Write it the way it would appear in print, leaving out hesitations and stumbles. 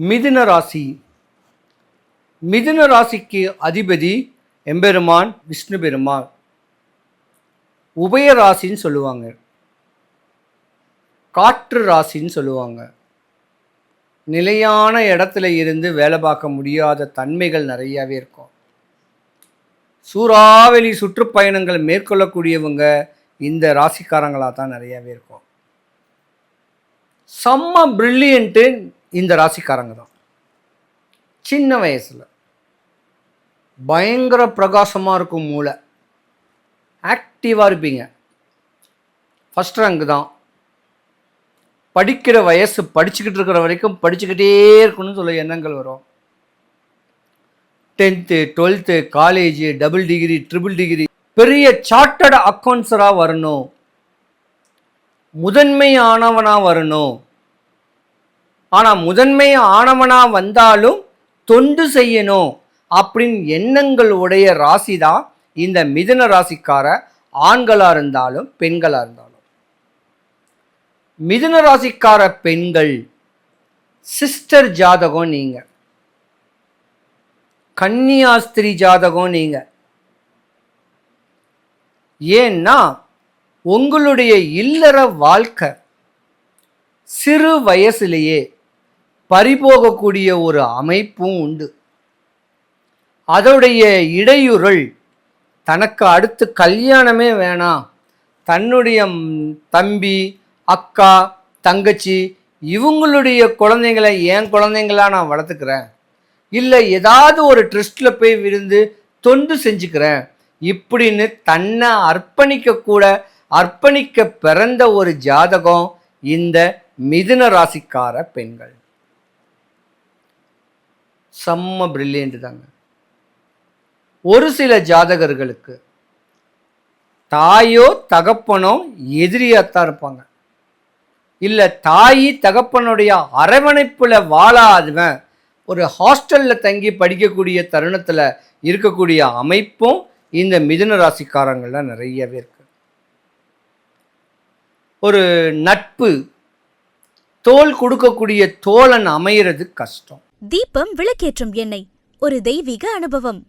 மிதுன ராசி. மிதுன ராசிக்கு அதிபதி எம்பெருமான் விஷ்ணு பெருமான். உபய ராசின்னு சொல்லுவாங்க, காற்று ராசின்னு சொல்லுவாங்க. நிலையான இடத்துல இருந்து வேலை பார்க்க முடியாத தன்மைகள் நிறையாவே இருக்கும். சூறாவளி சுற்றுப்பயணங்கள் மேற்கொள்ளக்கூடியவங்க இந்த ராசிக்காரங்களாக தான் நிறையாவே இருக்கும். செம்ம பிரில்லியன்ட்டு இந்த ராசிக்காரங்க தான். சின்ன வயசில் பயங்கர பிரகாசமாக இருக்கும் மூளை, ஆக்டிவாக இருப்பீங்க. ஃபஸ்ட் ரேங்க் தான். படிக்கிற வயசு, படிச்சுக்கிட்டு இருக்கிற வரைக்கும் படிச்சுக்கிட்டே இருக்கணும்னு சொல்ல எண்ணங்கள் வரும். 10th 12th college, double degree, triple degree, பெரிய சார்ட்டர்டு அக்கௌண்ட்ஸராக வரணும், முதன்மை ஆனவனாக வரணும். ஆனால் முதன்மை ஆனவனாக வந்தாலும் தொண்டு செய்யணும் அப்படின்னு எண்ணங்கள் உடைய ராசி தான் இந்த மிதுன ராசிக்கார. ஆண்களாக இருந்தாலும் பெண்களாக இருந்தாலும். மிதுன ராசிக்கார பெண்கள் சிஸ்டர் ஜாதகம் நீங்கள், கன்னியாஸ்திரி ஜாதகம் நீங்கள். ஏன்னா உங்களுடைய இல்லற வாழ்க்கை சிறு வயசுலேயே பறிபோகக்கூடிய ஒரு அமைப்பும் உண்டு. அதோடைய இடையூறல் தனக்கு அடுத்து கல்யாணமே வேணாம், தன்னுடைய தம்பி, அக்கா, தங்கச்சி இவங்களுடைய குழந்தைங்களை என் குழந்தைங்களா நான் வளர்த்துக்கிறேன், இல்லை ஏதாவது ஒரு ட்ரஸ்டில் போய் விருந்து தொண்டு செஞ்சுக்கிறேன் இப்படின்னு தன்னை அர்ப்பணிக்க பிறந்த ஒரு ஜாதகம் இந்த மிதுன ராசிக்கார பெண்கள். செம்ம பிரில்லியன்ட் தாங்க. ஒரு சில ஜாதகர்களுக்கு தாயோ தகப்பனோ எதிரியாத்தான் இருப்பாங்க. இல்லை தாயி தகப்பனுடைய அரவணைப்பில் வாழாதவன் ஒரு ஹாஸ்டலில் தங்கி படிக்கக்கூடிய தருணத்தில் இருக்கக்கூடிய அமைப்பும் இந்த மிதுன ராசிக்காரங்களில் நிறையவே இருக்கு. ஒரு நட்பு, தோள் கொடுக்கக்கூடிய தோழன் அமையிறது கஷ்டம். தீபம் விளக்கேற்றும் எண்ணெய், ஒரு தெய்வீக அனுபவம்.